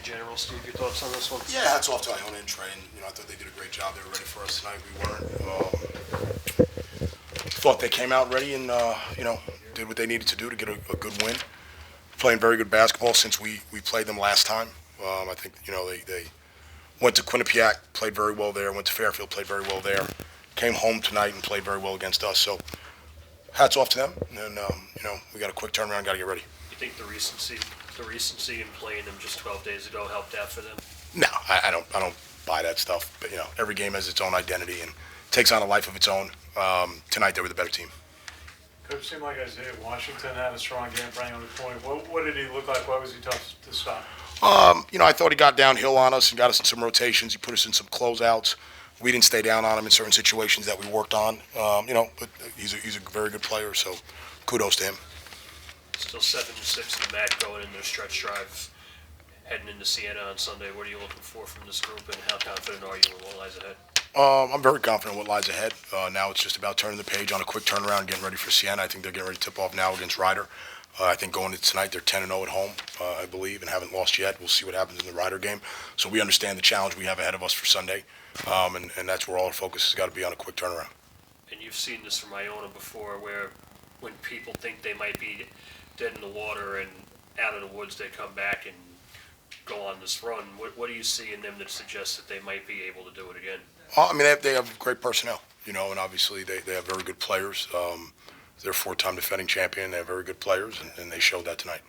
general. Steve, your thoughts on this one? Yeah, hats off to Iona and Trey. And, I thought they did a great job. They were ready for us tonight. We weren't. Thought they came out ready and, did what they needed to do to get a good win. Playing very good basketball since we played them last time. I think, they went to Quinnipiac, played very well there. Went to Fairfield, played very well there. Came home tonight and played very well against us. So hats off to them. And, we got a quick turnaround, got to get ready. You think the recency in playing them just 12 days ago helped out for them? No, I don't buy that stuff. But, every game has its own identity and takes on a life of its own. Tonight they were the better team. Coach, seemed like Isaiah Washington had a strong game for Iona Point. What did he look like? Why was he tough to stop? I thought he got downhill on us and got us in some rotations. He put us in some closeouts. We didn't stay down on him in certain situations that we worked on. But he's a very good player, so kudos to him. Still 7-6 in the MAC going in their stretch drive, heading into Siena on Sunday. What are you looking for from this group, and how confident are you in what lies ahead? I'm very confident what lies ahead. Now it's just about turning the page on a quick turnaround, getting ready for Siena. I think they're getting ready to tip off now against Ryder. I think going into tonight, they're 10-0 at home, I believe, and haven't lost yet. We'll see what happens in the Ryder game. So we understand the challenge we have ahead of us for Sunday, and that's where all our focus has got to be on a quick turnaround. And you've seen this from Iona before, where when people think they might be dead in the water and out of the woods, they come back and go on this run. What do you see in them that suggests that they might be able to do it again? They have great personnel, and obviously they have very good players. They're a four-time defending champion. They have very good players, and they showed that tonight.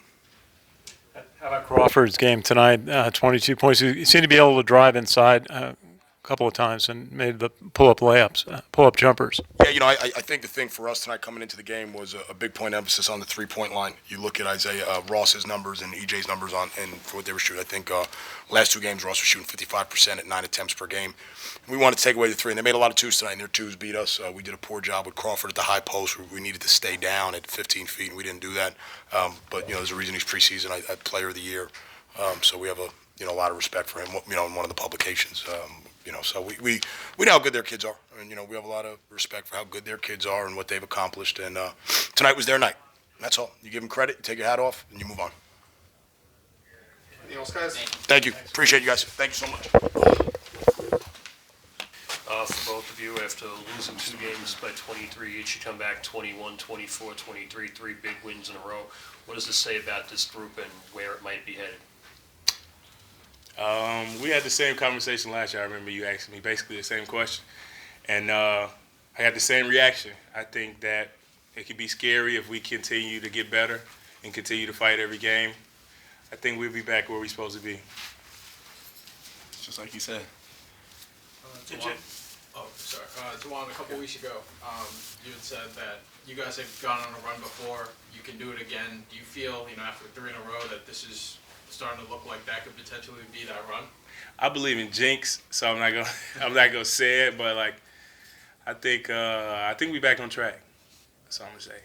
How about Crawford's game tonight? 22 points. He seemed to be able to drive inside a couple of times and made the pull-up layups, pull-up jumpers. Yeah, I think the thing for us tonight coming into the game was a big point emphasis on the three-point line. You look at Isaiah Ross's numbers and EJ's numbers and for what they were shooting. I think last two games Ross was shooting 55% at 9 attempts per game. We wanted to take away the three, and they made a lot of twos tonight, and their twos beat us. We did a poor job with Crawford at the high post. We needed to stay down at 15 feet, and we didn't do that. But there's a reason he's preseason Player of the Year. So we have a lot of respect for him. In one of the publications. So we know how good their kids are, and we have a lot of respect for how good their kids are and what they've accomplished. And tonight was their night. That's all. You give them credit, you take your hat off, and you move on. Anything else, guys? Thank you. Appreciate you guys. Thank you so much. For both of you, after losing two games by 23 each, you come back 21, 24, 23, three big wins in a row. What does this say about this group and where it might be headed? We had the same conversation last year. I remember you asking me basically the same question, and I had the same reaction. I think that it could be scary if we continue to get better and continue to fight every game. I think we'll be back where we're supposed to be. Just like you said. Tawan, a couple weeks ago, you had said that you guys have gone on a run before. You can do it again. Do you feel, after three in a row, that this is starting to look like that could potentially be that run? I believe in jinx, so I'm not gonna say it, but I think we're back on track. That's all I'm gonna say.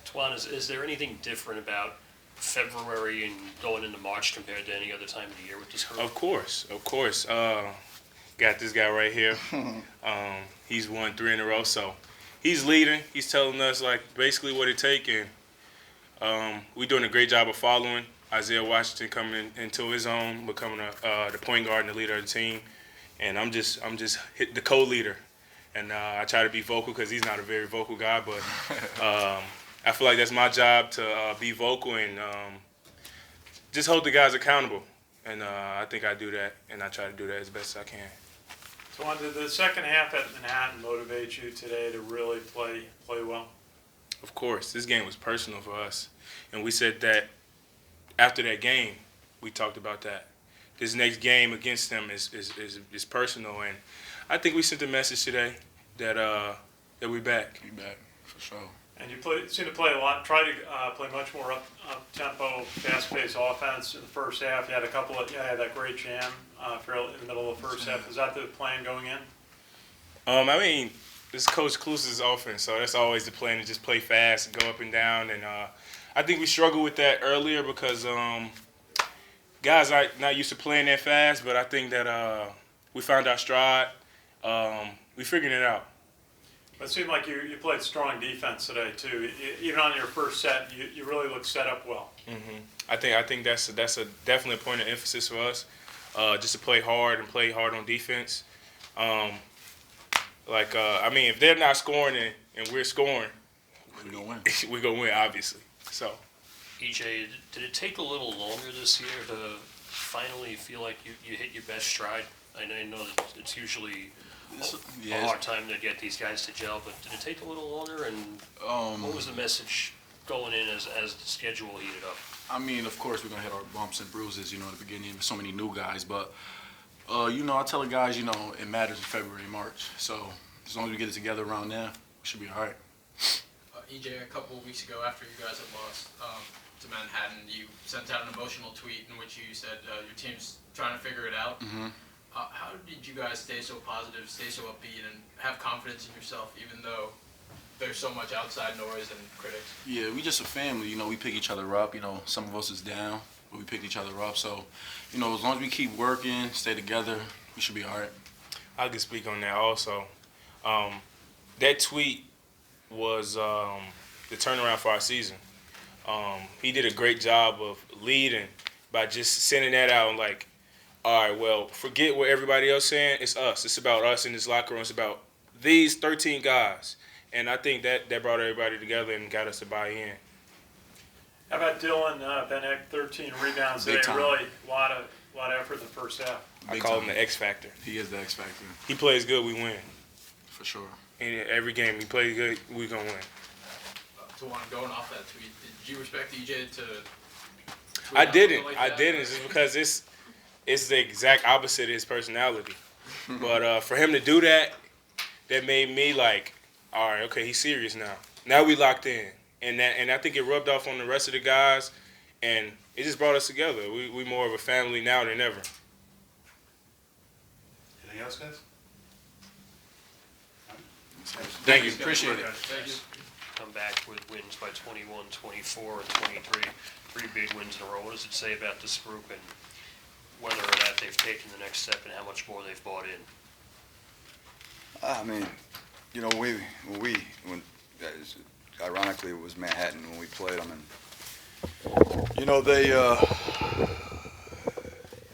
Tawan, is there anything different about February and going into March compared to any other time of the year with this group? Of course. Got this guy right here. He's won 3 in a row, so he's leading. He's telling us basically what it takes, and we're doing a great job of following Isaiah Washington coming into his own, becoming the point guard and the leader of the team. And I'm just hit the co-leader, and I try to be vocal because he's not a very vocal guy, but I feel like that's my job to be vocal and just hold the guys accountable. And I think I do that, and I try to do that as best as I can. So, did the second half at Manhattan motivate you today to really play well? Of course. This game was personal for us. And we said that after that game, we talked about that. This next game against them is personal. And I think we sent a message today that we're back. We're back, for sure. And you seem to play a lot, try to play much more up-tempo, fast-paced offense in the first half. You had had that great jam in the middle of the first half. Is that the plan going in? This is Coach Kluse's offense, so that's always the plan, to just play fast and go up and down. And I think we struggled with that earlier because guys are not used to playing that fast, but I think that we found our stride. We figured it out. It seemed like you played strong defense today too. Even on your first set, you really looked set up well. I think that's a definitely a point of emphasis for us, just to play hard and play hard on defense. I mean, if they're not scoring and we're scoring, We gonna win. we're gonna win, obviously. So EJ, did it take a little longer this year to finally feel like you hit your best stride? I know that it's usually a hard time to get these guys to gel, but did it take a little longer? And what was the message going in as the schedule heated up? I mean, of course, we're gonna hit our bumps and bruises, in the beginning. So many new guys, but I tell the guys, it matters in February and March. So as long as we get it together around there, we should be all right. EJ, a couple of weeks ago after you guys had lost to Manhattan, you sent out an emotional tweet in which you said your team's trying to figure it out. How did you guys stay so positive, stay so upbeat, and have confidence in yourself even though there's so much outside noise and critics? Yeah, we just a family. We pick each other up. Some of us is down, but we pick each other up. So, as long as we keep working, stay together, we should be all right. I can speak on that also. That tweet was the turnaround for our season. He did a great job of leading by just sending that out and like, all right, well, forget what everybody else saying. It's us. It's about us in this locker room. It's about these 13 guys. And I think that brought everybody together and got us to buy in. How about Dylan Benek, 13 rebounds Big today? time. Really a lot of effort in the first half. I call him the X Factor. He is the X factor, He plays good, we win. for sure. And every game he plays good, we gonna win. Going off that tweet, did you respect EJ to tweet I out didn't. something like I that? didn't. Just because it's the exact opposite of his personality. But for him to do that, that made me like, all right, okay, he's serious now. Now we locked in, and I think it rubbed off on the rest of the guys, and it just brought us together. We more of a family now than ever. Anything else, guys? Thank you. Appreciate it. Thank you. Come back with wins by 21, 24, and 23. 3 big wins in a row. What does it say about this group and whether or not they've taken the next step and how much more they've bought in? I mean, ironically, it was Manhattan when we played them, and they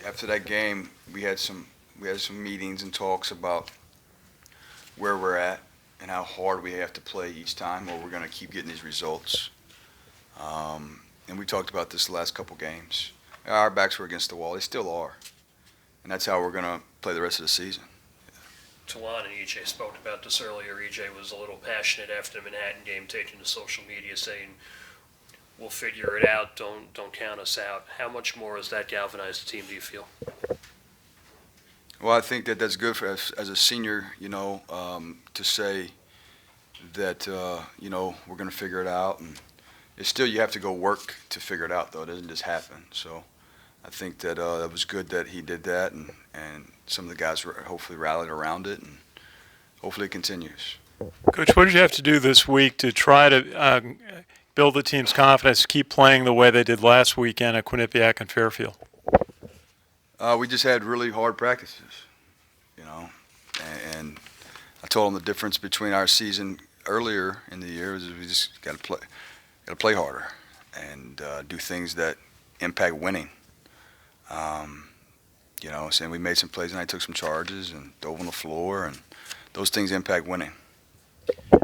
after that game we had some meetings and talks about where we're at and how hard we have to play each time, or we're going to keep getting these results. And we talked about this the last couple games. Our backs were against the wall. They still are, and that's how we're going to play the rest of the season. Tawan and EJ spoke about this earlier. EJ was a little passionate after the Manhattan game, taking to social media saying, we'll figure it out, don't count us out. How much more has that galvanized the team, do you feel? Well, I think that's good for us as a senior, to say that, we're going to figure it out. And it's still, you have to go work to figure it out, though. It doesn't just happen. So I think that that was good that he did that, and some of the guys hopefully rallied around it, and hopefully it continues. Coach, what did you have to do this week to try to build the team's confidence, keep playing the way they did last weekend at Quinnipiac and Fairfield? We just had really hard practices, and I told them the difference between our season earlier in the year is we just got to play harder and do things that impact winning. Saying we made some plays and I took some charges and dove on the floor, and those things impact winning.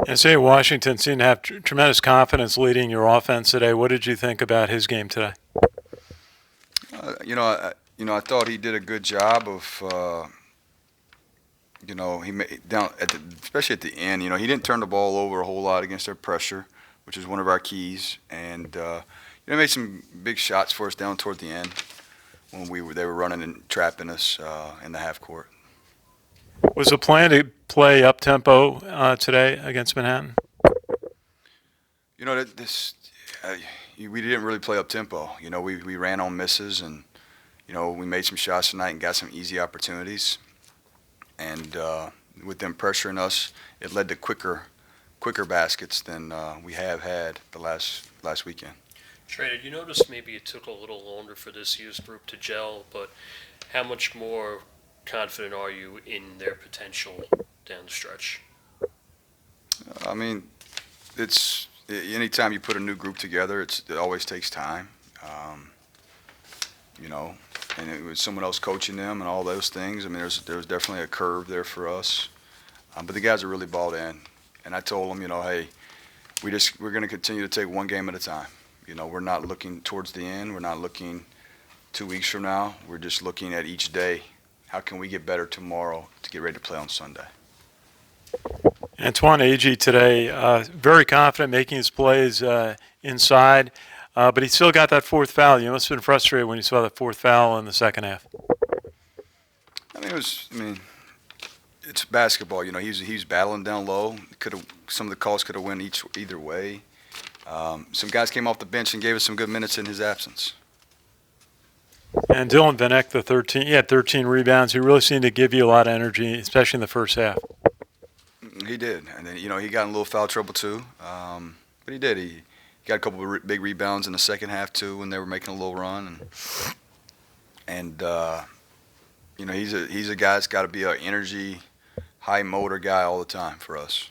And say Washington seemed to have tremendous confidence leading your offense today. What did you think about his game today? I thought he did a good job of, he made especially at the end. He didn't turn the ball over a whole lot against their pressure, which is one of our keys, and made some big shots for us down toward the end when they were running and trapping us in the half court. Was the plan to play up-tempo today against Manhattan? We didn't really play up-tempo. We ran on misses, and, we made some shots tonight and got some easy opportunities. And with them pressuring us, it led to quicker baskets than we have had the last weekend. Trey, did you notice maybe it took a little longer for this youth group to gel, but how much more confident are you in their potential down the stretch? I mean, anytime you put a new group together, it always takes time. You know, and it was someone else coaching them and all those things. I mean, there's definitely a curve there for us. But the guys are really bought in. And I told them, you know, hey, we're going to continue to take one game at a time. You know, we're not looking towards the end. We're not looking 2 weeks from now. We're just looking at each day. How can we get better tomorrow to get ready to play on Sunday? Antoine Agee today, very confident making his plays inside, but he still got that fourth foul. You must have been frustrated when you saw that fourth foul in the second half. I mean, it's basketball. You know, he's battling down low. Some of the calls could have went either way. Some guys came off the bench and gave us some good minutes in his absence. And Dylan Vanek, he had 13 rebounds. He really seemed to give you a lot of energy, especially in the first half. He did, and then you know he got in a little foul trouble too. But he did. He got a couple of big rebounds in the second half too when they were making a little run. And you know he's a guy that's got to be an energy, high motor guy all the time for us.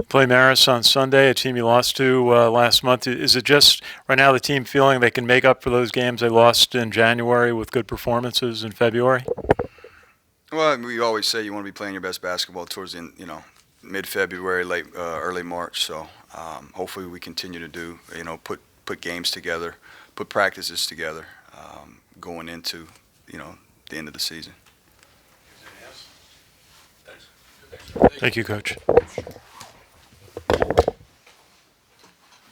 Play Marist on Sunday, a team you lost to last month. Is it just right now the team feeling they can make up for those games they lost in January with good performances in February? Well, we always say you want to be playing your best basketball towards the end, you know, mid-February, early March. So hopefully we continue to do, you know, put games together, put practices together, going into, you know, the end of the season. Thank you, Coach.